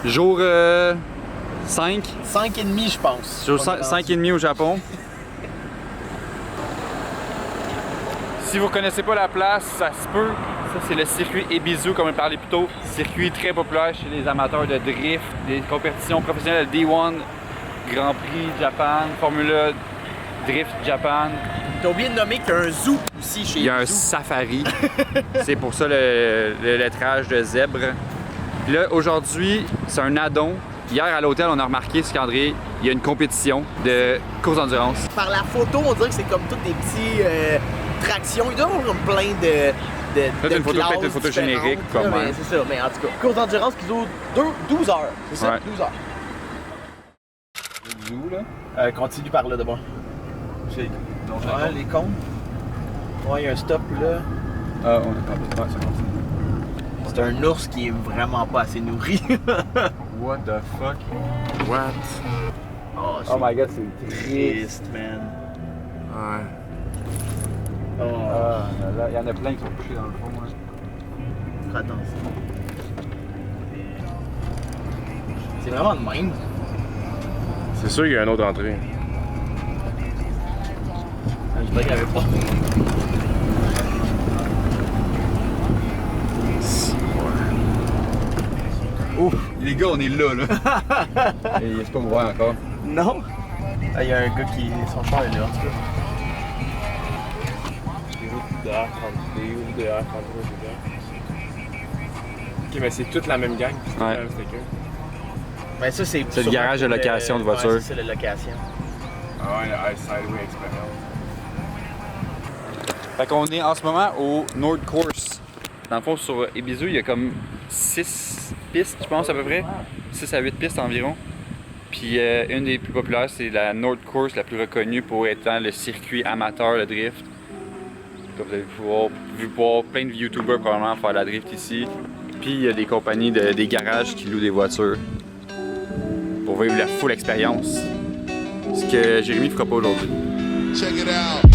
Jour 5. 5,5 je pense. Jour 5,5 au Japon. Si vous connaissez pas la place, ça se peut. Ça, c'est le circuit Ebisu, comme on parlait plus tôt. Circuit très populaire chez les amateurs de drift, des compétitions professionnelles D1, Grand Prix Japan, Formula Drift Japan. T'as oublié de nommer qu'il y a un zoo aussi chez Il y a un Ebisu. safari. C'est pour ça le lettrage de zèbre. Puis là, aujourd'hui, c'est un addon. Hier, à l'hôtel, on a remarqué, ce qu'André, il y a une compétition de course d'endurance. Par la photo, on dirait que c'est comme toutes des petits tractions. Il doit y avoir comme plein de Peut-être une photo, classes peut-être une photo différentes, générique, là, comme mais c'est ça, mais en tout cas, course d'endurance qui dure 12 heures. C'est ça? Ouais. 12 heures. Le zoo, là. Continue par là d'abord. Ouais, les comptes. Ouais, il y a un stop là. Ah, on a pas de C'est un ours qui est vraiment pas assez nourri. What the fuck? What? Oh my god, c'est triste, man. Ouais. Oh, Ah, là, il y en a plein qui sont couchés dans le fond. Hein. fais attention. C'est vraiment de même. C'est sûr qu'il y a une autre entrée. Je croyais qu'il n'y avait pas. Ouf, les gars, on est là, là. Et c'est pas ouvert encore. Non? Ah, il y a un gars qui. Son char est là, en tout cas. Des roues de R33 dedans. Ok, mais c'est toute la même gang. C'est tout Ouais. le même sticker. Mais ça, c'est. C'est le garage de location de voiture. Ouais, c'est la location. Ah ouais, le Sideway Experience. Fait qu'on est en ce moment au Nord Course. Dans le fond, sur Ebisu, il y a comme 6 pistes, je pense, à peu près. 6 à 8 pistes environ. Puis une des plus populaires, c'est la Nord Course, la plus reconnue pour étant le circuit amateur de drift. Comme vous avez vu voir plein de YouTubers probablement faire la drift ici. Puis il y a des compagnies, des garages qui louent des voitures pour vivre la full expérience. Ce que Jérémy ne fera pas aujourd'hui. Check it out.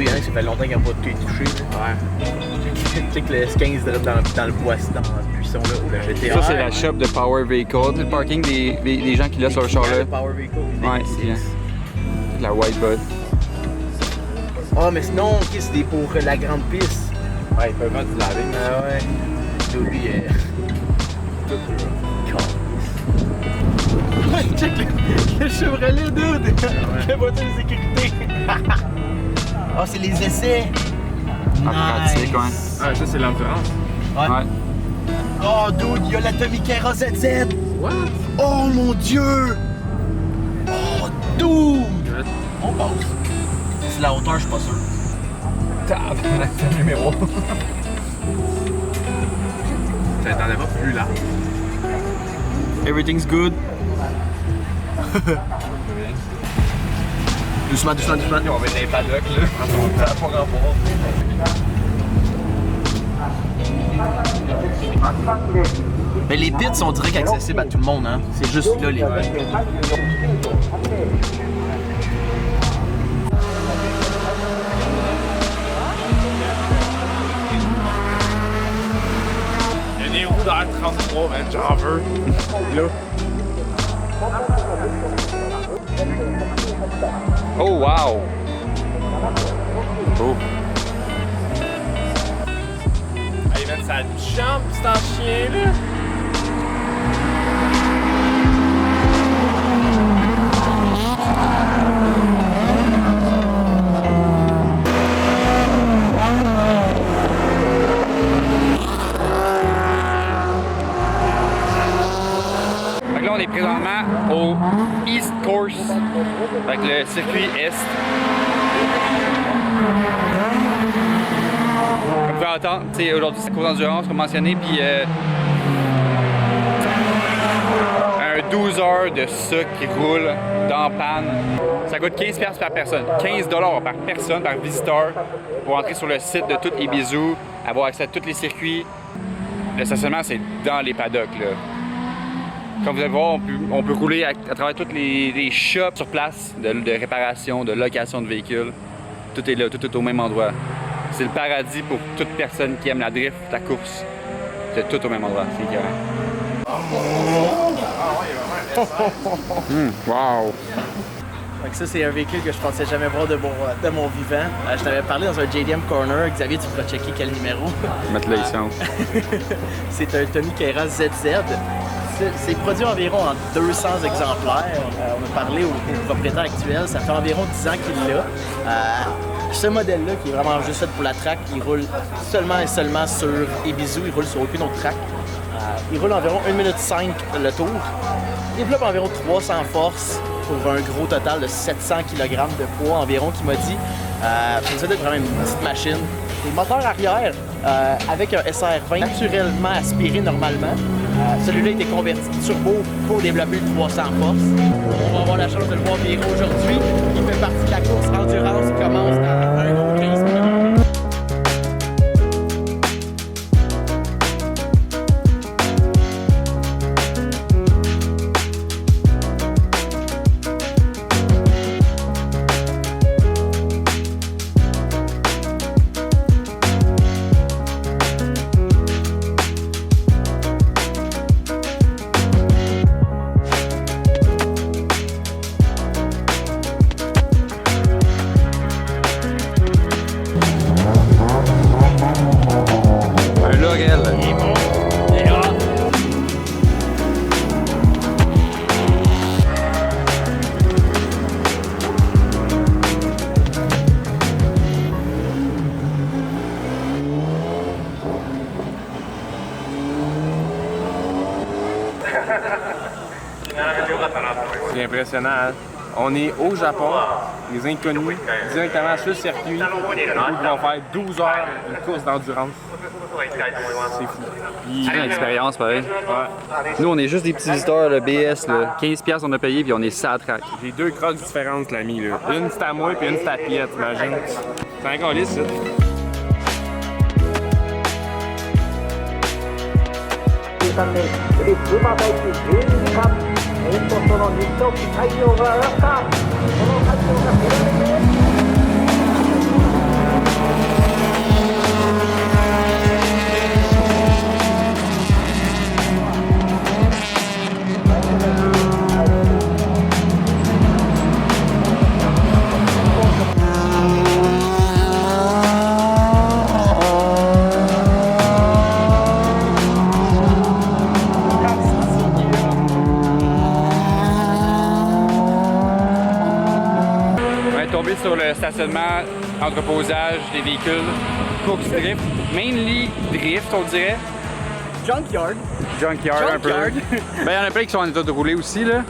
Ça fait longtemps qu'il n'y a pas de touché. Ouais. Tu sais que le 15 dans le boisson, dans le buisson là, où le GTA. Ça, c'est la shop de Power Vehicle, c'est le parking des gens qui laissent leur char là. Power Vehicle. Ouais, c'est la white bud. Ah, mais sinon, ok, c'est pour la grande piste. Ouais, ils peuvent mettre du laving. Ah ouais. Donc lui, check le Chevrolet, dude! La voiture de sécurité! Ah, c'est les essais! En pratique, ouais. Ah, ça, c'est l'endurance. Ouais. Oh, dude, il y a la Tomikera ZZ! What? Oh mon dieu! Oh, dude! On passe. C'est la hauteur, je suis pas sûr. C'est le numéro. Ça t'en pas plus là. Everything's good. Doucement, doucement, doucement. On va être dans les paddocks là. Ça n'a pas rapport. Mais les pits sont direct accessibles à tout le monde, hein. C'est juste là, les pits. Il y a des roues d'R33, man, j'en veux. Là. Oh, wow! Oh. Hey, man, ça jump, c'est un chien, là. Fait que là, on est présentement au East Course, avec le circuit Est. Comme vous pouvez entendre, aujourd'hui c'est course d'endurance, comme mentionné, puis un 12 heures de ça qui roule dans panne. Ça coûte 15$ par personne. 15$ par personne, par visiteur, pour entrer sur le site de tout Ibizu, avoir accès à tous les circuits. Le stationnement, c'est dans les paddocks, là. Comme vous allez voir, on peut rouler à travers tous les shops sur place de réparation, de location de véhicules. Tout est là, tout est au même endroit. C'est le paradis pour toute personne qui aime la drift, la course. C'est tout au même endroit, c'est écœurant. Wow! Donc ça, c'est un véhicule que je pensais jamais voir de mon vivant. Je t'avais parlé dans un JDM Corner. Xavier, tu pourras checker quel numéro. Mettre là ici. C'est un Tommy Kaira ZZ. C'est produit environ en 200 exemplaires. On a parlé au propriétaire actuel. Ça fait environ 10 ans qu'il l'a. Ce modèle-là, qui est vraiment juste fait pour la track, il roule seulement et seulement sur Ibizu. Il roule sur aucune autre track. Il roule environ 1 minute 5 le tour. Il développe environ 300 forces pour un gros total de 700 kg de poids environ, qui m'a dit. Ça doit être vraiment une petite machine. Le moteur arrière, avec un SR20 naturellement aspiré normalement. Celui-là a été converti turbo pour développer le 300 forces. On va avoir la chance de le voir virer aujourd'hui. Il fait partie de la course endurance qui commence dans un gros 15 minutes. C'est impressionnant, hein? On est au Japon, les inconnus, directement sur le circuit. Ils vont faire 12 heures de course d'endurance. C'est fou. C'est une expérience, pareil. Ouais. Nous, on est juste des petits visiteurs, le BS, là. 15$ on a payé, puis on est ça à track. J'ai 2 crocs différentes, l'ami. Une c'est à moi, puis une c'est à Piette, t'imagines? C'est un colis, ça. 3名、群馬大地12番、煙突の日照機太陽が上がった。この太陽が照られて。Sur le stationnement, entreposage des véhicules, course drift, mainly drift on dirait. Junkyard. Junkyard un peu. Ben, il y en a plein qui sont en état de rouler aussi là.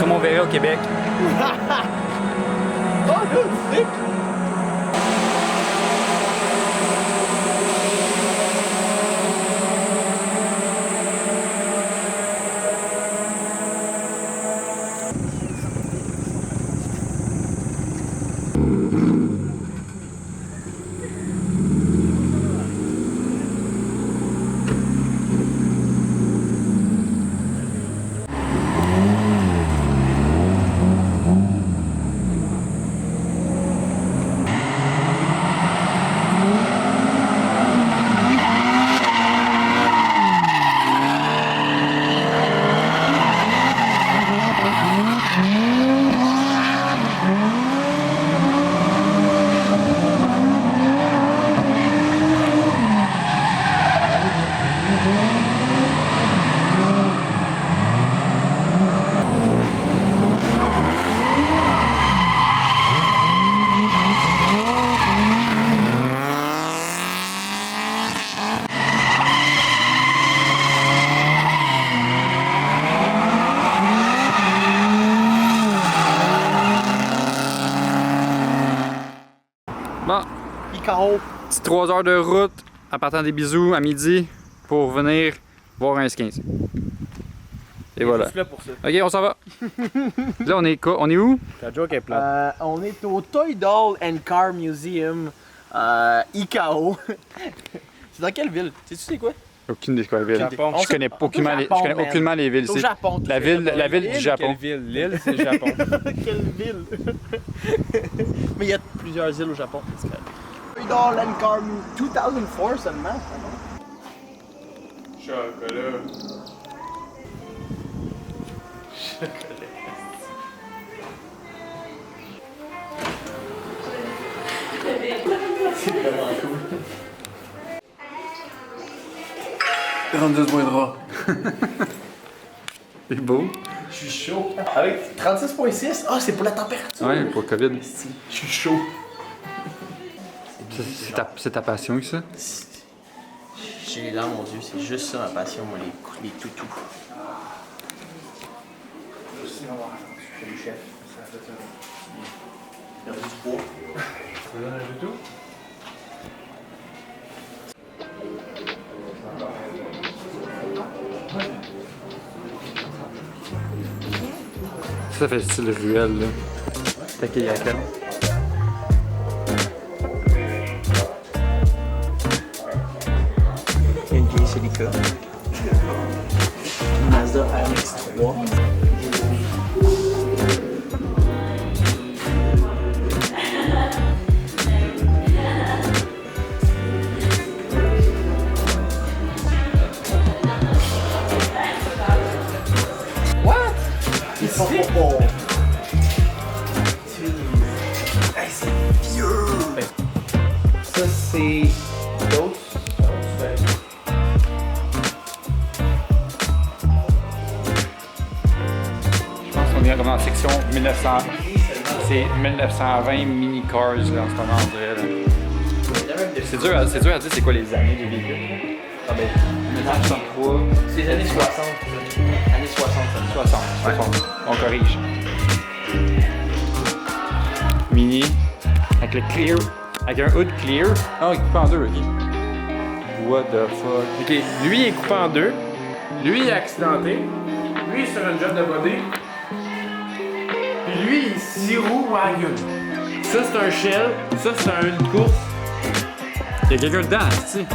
Comme on verrait au Québec. Oh, dude, sick! 3 heures de route en partant des bisous à midi pour venir voir un S15. Et voilà. Je suis là pour ça. Ok, on s'en va. Là, on est quoi? On est où? Ta joke est plate. On est au Toy Doll and Car Museum ICAO. C'est dans quelle ville? Tu sais quoi? Aucune des villes. Japon. Je connais aucunement les villes. Au C'est Japon. la ville du Japon. Quelle ville? L'île, c'est le Japon. Quelle ville? Mais il y a plusieurs îles au Japon. Toy Doll and Car Museum 2004 seulement. Chocolat. C'est beau. Je suis chaud. Avec 36.6, c'est pour la température. Ouais, pour le COVID. Je suis chaud. C'est ta passion, ça? J'ai les larmes, mon Dieu, c'est juste ça ma passion, moi, les toutous. Salut, chef. Il y a du bois. Tu veux donner un toutou? Ça fait style ruelle, là. Takayaka. Il y a une vieille Celica. Mazda RX-3. Ça, c'est d'autres. Je pense qu'on est comme en section 1900. C'est 1920 mini cars, là, en ce moment, on dirait. Là. C'est dur à dire c'est quoi les années des véhicules. Ah ben, 1963. C'est les années 60. Années 60, ça. 60. On corrige. Mini. Avec le clear. Avec un hood clear. Ah, il est coupé en deux, ok. What the fuck? Ok, lui il est coupé en deux. Lui il est accidenté. Lui il est sur un job de body. Puis lui il est 6 roues wagon. Ça c'est un shell. Ça c'est une course. Il y a quelqu'un dedans, tu sais.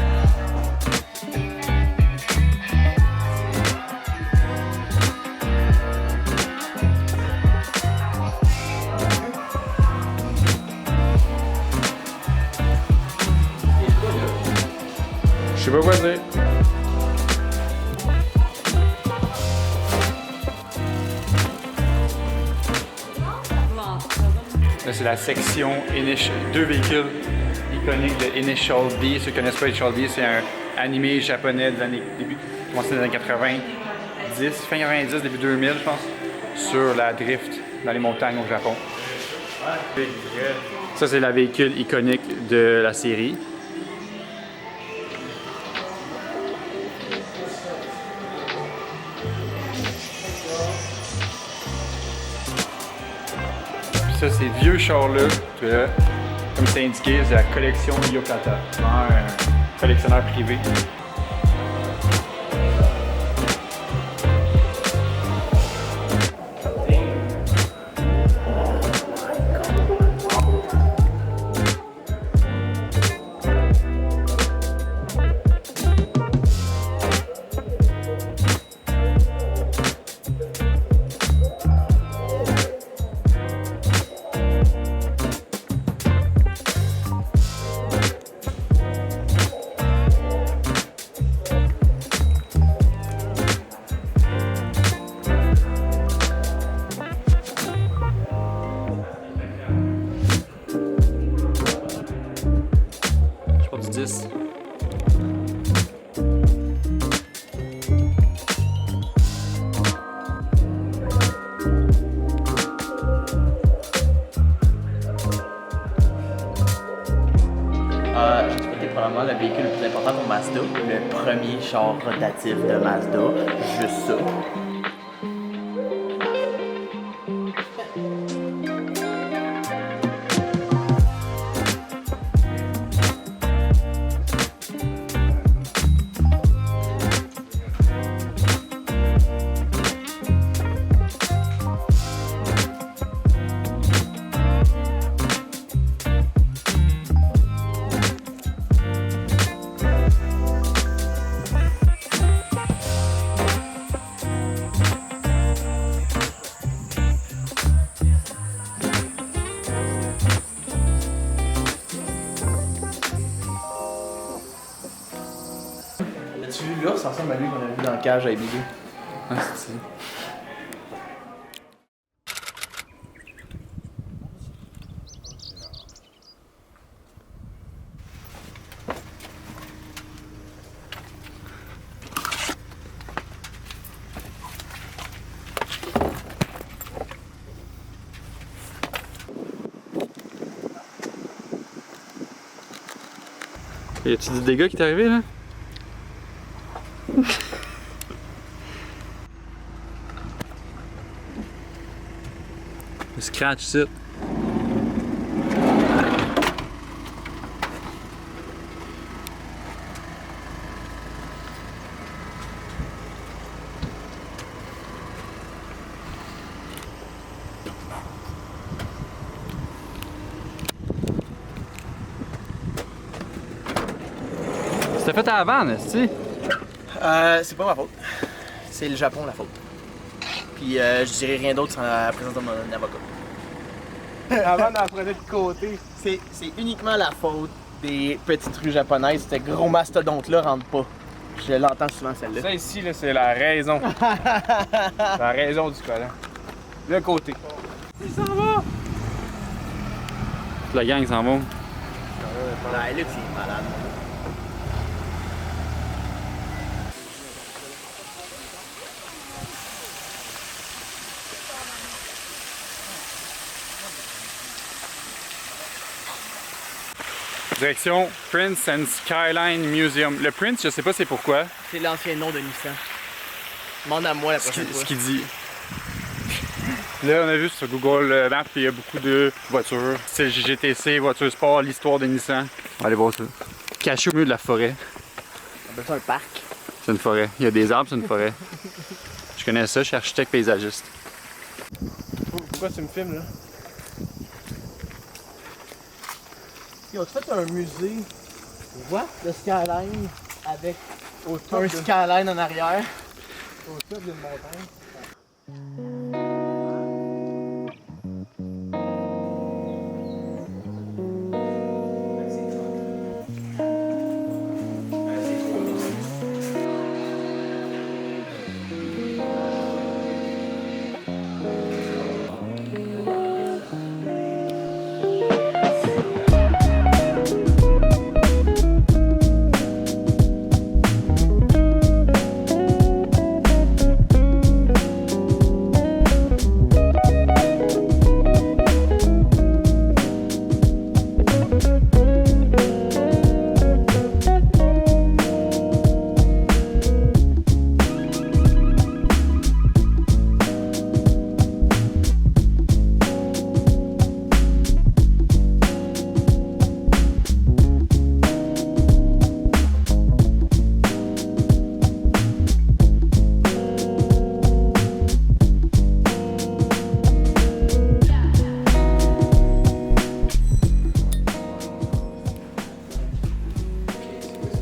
Je sais pas quoi dire. Là, c'est la section deux véhicules iconiques de Initial D. Ceux qui connaissent pas Initial D, c'est un animé japonais de l'année début, commencé dans les années 90, fin 90, début 2000, je pense, sur la drift dans les montagnes au Japon. Ça, c'est la véhicule iconique de la série. Ça, ces vieux chars-là, comme c'est indiqué, c'est la collection Yokata. Vraiment un collectionneur privé. Je porte du 10. Probablement le véhicule le plus important pour Mazda, le premier char rotatif de Mazda, juste ça. T'as-tu vu l'ours ensemble à lui qu'on a vu dans la cage à Ibiza? Ah, c'est ça. Y a-tu du dégât qui t'est arrivé là? Le scratch ça. C'était fait à la vanne, est-ce? C'est pas ma faute. C'est le Japon la faute. Puis je dirais rien d'autre sans la présence de mon avocat. Avant d'en prendre de côté. C'est uniquement la faute des petites rues japonaises. Ces gros mastodontes-là rentrent pas. Je l'entends souvent celle-là. Ça ici, là, c'est la raison. La raison du collant. Le côté. Il s'en va! La gang s'en va. Ouais, là, c'est malade. Direction Prince and Skyline Museum. Le Prince, je sais pas c'est pourquoi. C'est l'ancien nom de Nissan. Demande à moi la prochaine fois. Ce qu'il dit. Là, on a vu sur Google Maps qu'il y a beaucoup de voitures. C'est le GTC, voiture sport, l'histoire de Nissan. On va aller voir ça. Caché au milieu de la forêt. On appelle ça un parc. C'est une forêt. Il y a des arbres, c'est une forêt. Je connais ça, je suis architecte paysagiste. Pourquoi tu me filmes là? Ils ont fait un musée, de skyline avec Au-top un skyline en arrière. d'une montagne.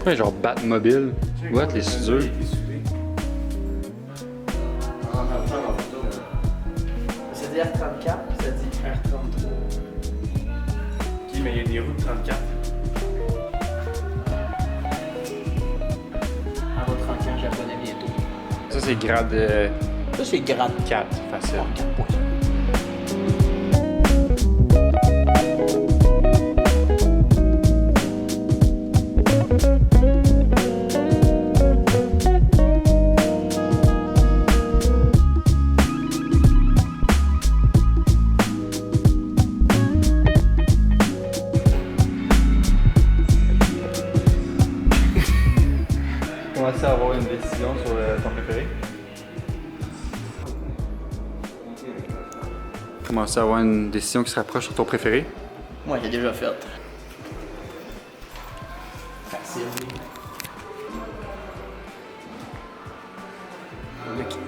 Ouais, genre Batmobile. What, les soudures? Ça dit R34 puis ça dit R33. Ok, mais il y a des roues de 34. On va 34 japonais bientôt. Ça, c'est grade Ça, c'est grade 4, facile. 4 points. Commencer à avoir une décision sur ton préféré? Commencer à avoir une décision qui se rapproche sur ton préféré? Moi, j'ai déjà fait. Facile.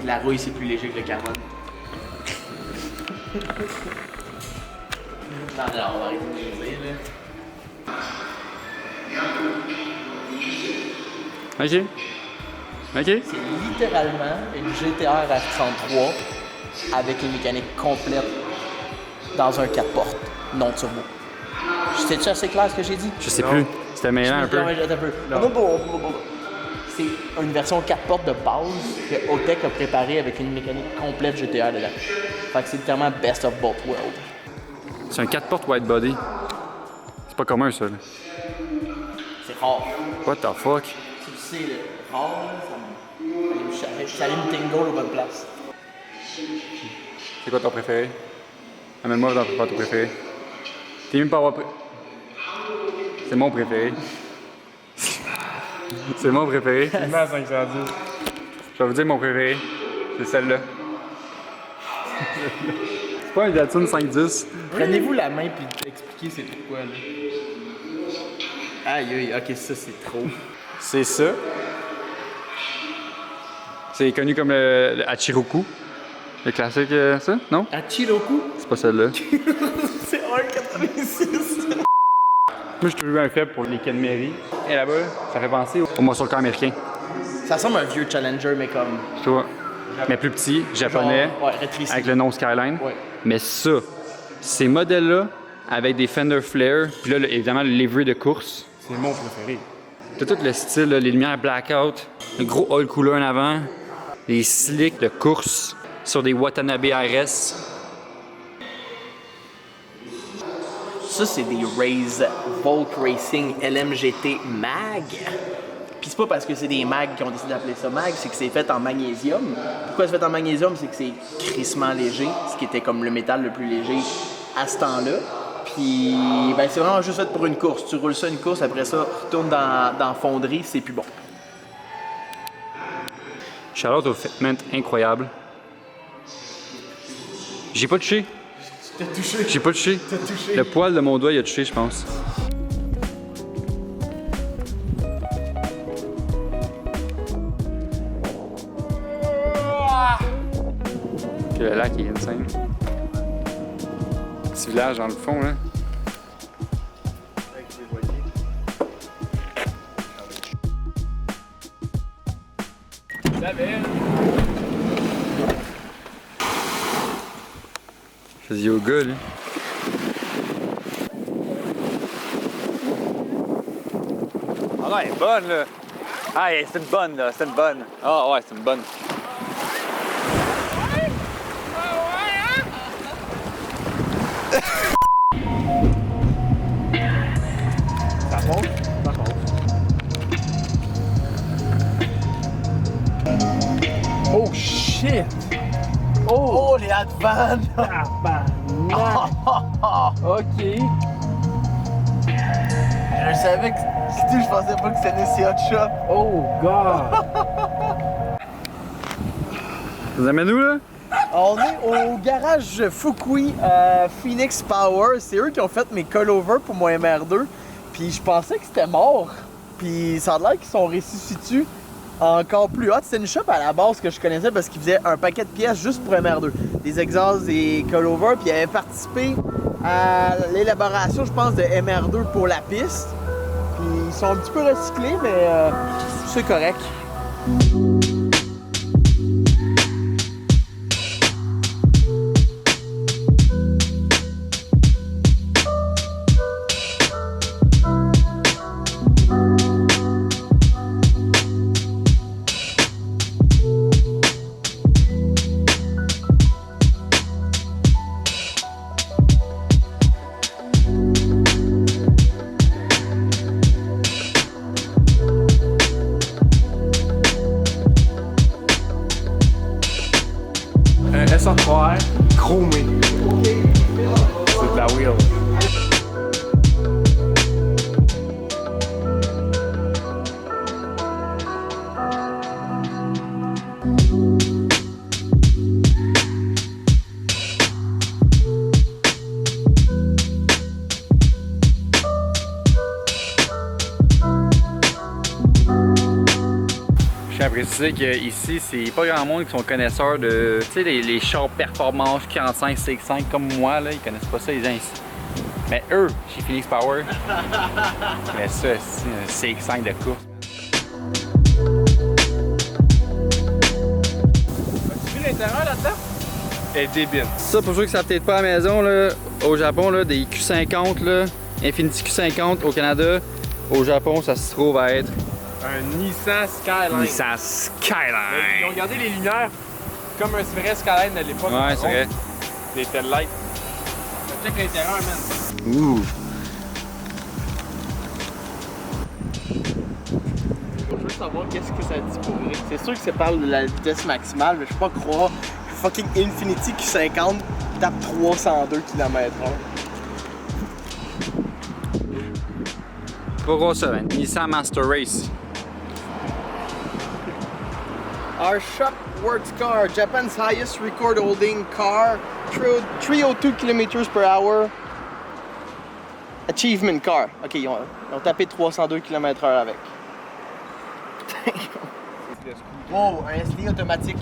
La rouille, c'est plus léger que le carbone. Non, on va arrêter de niaiser, là. Ok. Ok. C'est littéralement une GTR R33 avec une mécanique complète dans un 4 portes, non turbo. C'était-tu assez clair ce que j'ai dit? Je sais plus. C'était mêlant un peu. Non, mais attends un peu. c'est une version 4 portes de base que Otech a préparée avec une mécanique complète GTR dedans. Fait que c'est littéralement best of both worlds. C'est un 4 portes white body. C'est pas commun ça. Là. C'est rare. What the fuck? Tu le sais, là, rare, là, ça allume Tingle aux bonnes places. C'est quoi ton préféré? Amène-moi dans ton préféré. T'es même pas avoir C'est mon préféré. C'est mon préféré. Filmé à 510. Je vais vous dire mon préféré. C'est celle-là. C'est pas un Datsun 510. Prenez-vous la main puis expliquez c'est pourquoi là. Aïe aïe, ok ça c'est trop. C'est ça. C'est connu comme le Hachiroku. Le classique, ça? Non? Hachiroku? C'est pas celle-là. C'est 1,86. Moi, j'ai toujours eu un faible pour les Kenmeri. Et là-bas, ça fait penser au muscle car américain. Ça ressemble à un vieux Challenger, mais comme. Je trouve. Mais plus petit, japonais, Genre, ouais, rétréci. avec le nom Skyline. Ouais. Mais ça, ces modèles-là, avec des fender flare, puis là, évidemment, le livré de course. C'est mon préféré. T'as tout le style, là, les lumières blackout, le gros oil cooler en avant, les slicks de course sur des Watanabe RS. Ça, c'est des Raze Volk Racing LMGT Mag. Puis c'est pas parce que c'est des mags qui ont décidé d'appeler ça mag, c'est que c'est fait en magnésium. Pourquoi c'est fait en magnésium? C'est que c'est crissement léger, ce qui était comme le métal le plus léger à ce temps-là. Puis ben, c'est vraiment juste fait pour une course. Tu roules ça une course, après ça, retourne dans fonderie, c'est plus bon. Shout-out au fitment incroyable. J'ai pas touché. T'as touché? J'ai pas touché. T'as touché? Le poil de mon doigt, il a touché, je pense. Okay, le lac est insane. Petit village dans le fond, là. Je fais du yoga, là. Ah non, elle est bonne, là. Ah, c'est une bonne, là. C'est une bonne. Ah ouais, c'est une bonne. Ça monte? Ça monte. Oh shit! Oh, les Advan! Ok. Je savais que je pensais pas que c'était né si hot shot. Oh god! Vous amènez où, là? On est au garage Fukui Phoenix Power. C'est eux qui ont fait mes colovers pour mon MR2. Puis je pensais que c'était mort. Puis ça a l'air qu'ils sont ressuscités encore plus hot. C'était une shop à la base que je connaissais parce qu'ils faisaient un paquet de pièces juste pour MR2. Des exhausts, des colovers. Puis ils avaient participé à l'élaboration, je pense, de MR2 pour la piste. Puis ils sont un petit peu recyclés, mais c'est correct. Un S3R chromé. C'est de la wheel. Je tiens à préciser qu'ici, c'est pas grand monde qui sont connaisseurs de, tu sais, les chars performance 45 CX5 comme moi, là, ils connaissent pas ça, les gens ici. Mais eux, chez Phoenix Power, ils connaissent ça, c'est un CX5 de course. As-tu vu l'intérieur là-dedans? Elle est débile. Ça, pour ceux qui savent peut-être pas à la maison, là, au Japon, là, des Q50, là, Infiniti Q50 au Canada, au Japon, ça se trouve à être Un Nissan Skyline. Nissan Ils ont Skyline. gardé les lumières comme un vrai Skyline de l'époque. Ouais, c'est vrai. Des tail lights. Check l'intérieur, man. Ouh. Je veux savoir qu'est-ce que ça dit pour vrai. C'est sûr que ça parle de la vitesse maximale, mais je peux pas croire que fucking Infiniti Q50 tape 302 km/h. Pas gros ça, man. Nissan Master Race. Our shop works car, Japan's highest record holding car, 302 km/h. Achievement car. Ok, ils ont tapé 302 km/h avec. Wow, un SD automatique.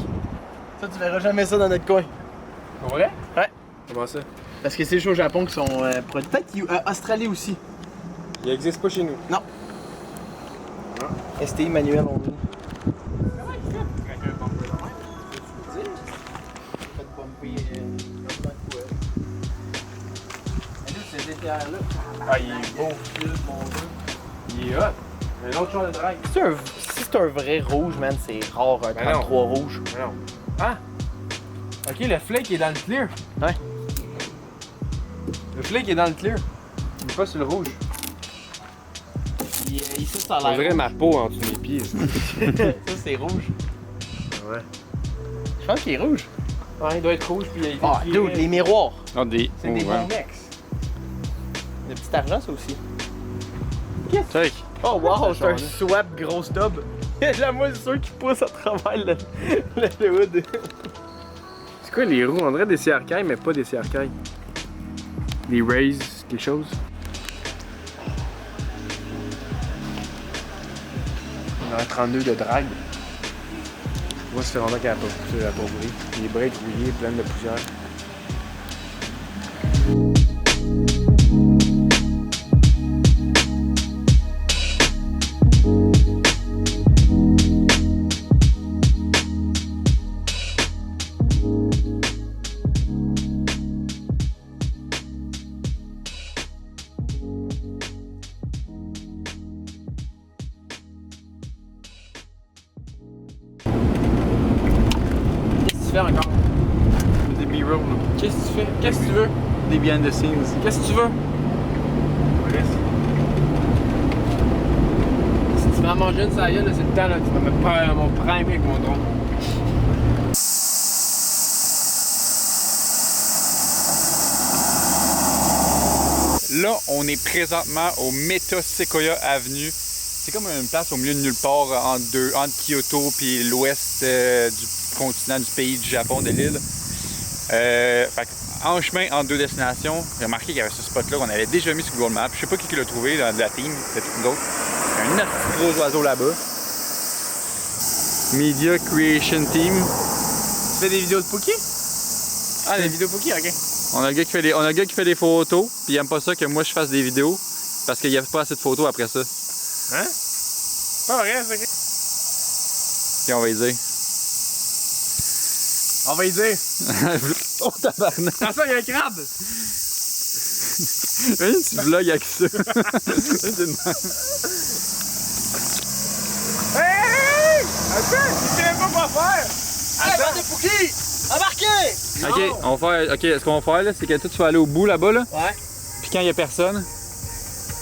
Ça, tu verras jamais ça dans notre coin. Pour vrai? Ouais. Comment ça? Parce que c'est juste au Japon qui sont produits. Peut-être Australie aussi. Il n'existe pas chez nous. Non. STI manuel, on dit. Ah, il est beau. Il est hot. Un autre genre de drag. Si c'est un vrai rouge, man, c'est rare un Ben non. 33 rouge. Non. Ah! Ok, le flake est dans le clear. Ouais. Le flake est dans le clear. Il est pas sur le rouge. Ici, ça a On l'air. dirait ma peau en dessous de mes pieds. Ça, c'est rouge. Ouais. Je pense qu'il est rouge. Ouais, il doit être rouge puis il a été Ah, tiré. dude, les miroirs. Oh, des. C'est des Oh, ouais. bons mecs. Le petit argent, ça aussi. Check. Oh, wow, c'est un change. swap gros stub. La moisissure qui pousse à travers le hood. C'est quoi les roues? On dirait des CRK, mais pas des CRK. Des Rays, quelque chose. On a un 32 de drag. Moi, ça fait longtemps qu'elle a pas poussé la pauvreté. Les breaks rouillés, pleines de poussière. Qu'est-ce que tu fais encore? Des B-roll. Qu'est-ce que tu fais? Qu'est-ce que tu veux? Des behind the scenes. Qu'est-ce que tu veux? Si tu m'as mangé une saïa, là, c'est le temps, là. Tu vas me faire mon prime avec mon drone. Là, on est présentement au Meta Sequoia Avenue. C'est comme une place au milieu de nulle part entre Kyoto et l'ouest du continent, du pays du Japon, de l'île. En chemin entre deux destinations, j'ai remarqué qu'il y avait ce spot-là qu'on avait déjà mis sur Google Maps. Je sais pas qui l'a trouvé dans la team, c'est tout nous autres. Il y a un autre gros oiseau là-bas. Media Creation Team. Tu fais des vidéos de Pookie? Ah, des vidéos Pookie, ok. On a le gars qui fait des photos, puis il aime pas ça que moi je fasse des vidéos, parce qu'il n'y a pas assez de photos après ça. Hein? Pas vrai, c'est ok. Puis on va y dire. On va y dire. Oh tabarnak! Attention, il y a un crabe! Imagine tu vlogs avec ça. Hey! Attends, tu sais même pas quoi faire! Attends, des Pookie! Embarquez! Ok, on va faire. Ok, ce qu'on va faire là, c'est que toi tu vas aller au bout là-bas là. Ouais. Puis quand il y a personne,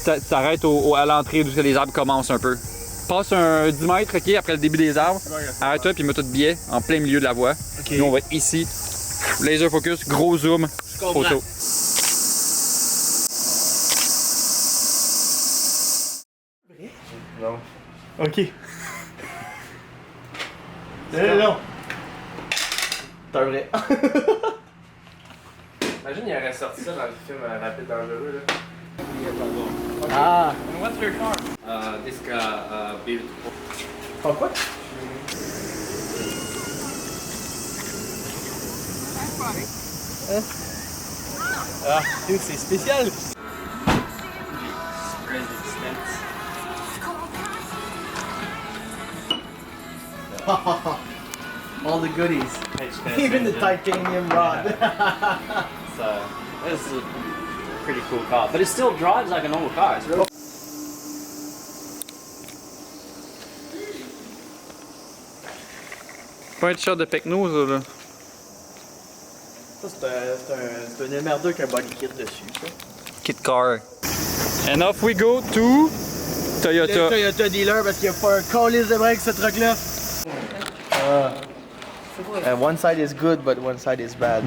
tu t'arrêtes à l'entrée d'où les arbres commencent un peu. Passe un 10 mètres, ok, après le début des arbres. Arrête-toi puis mets-toi de biais en plein milieu de la voie. Nous on va être ici. Laser focus, gros zoom, photo. Non. Ok. C'est long. C'est un vrai. Imagine, il aurait sorti ça dans le film Rapide Dangereux, là. Ah. And what's your car? This car built. Pourquoi? Ah, dude, c'est spécial. All the goodies. Even the titanium rod. This is a pretty cool car, but it still drives like a normal car. It's really Pas un t-shirt de Pecno, ça, là. Ça, c'est un MR2 avec un body kit dessus, ça. Kit car. And off we go to Toyota. Le Toyota dealer parce qu'il n'y a pas un calice de break ce truck-là. One side is good, but one side is bad.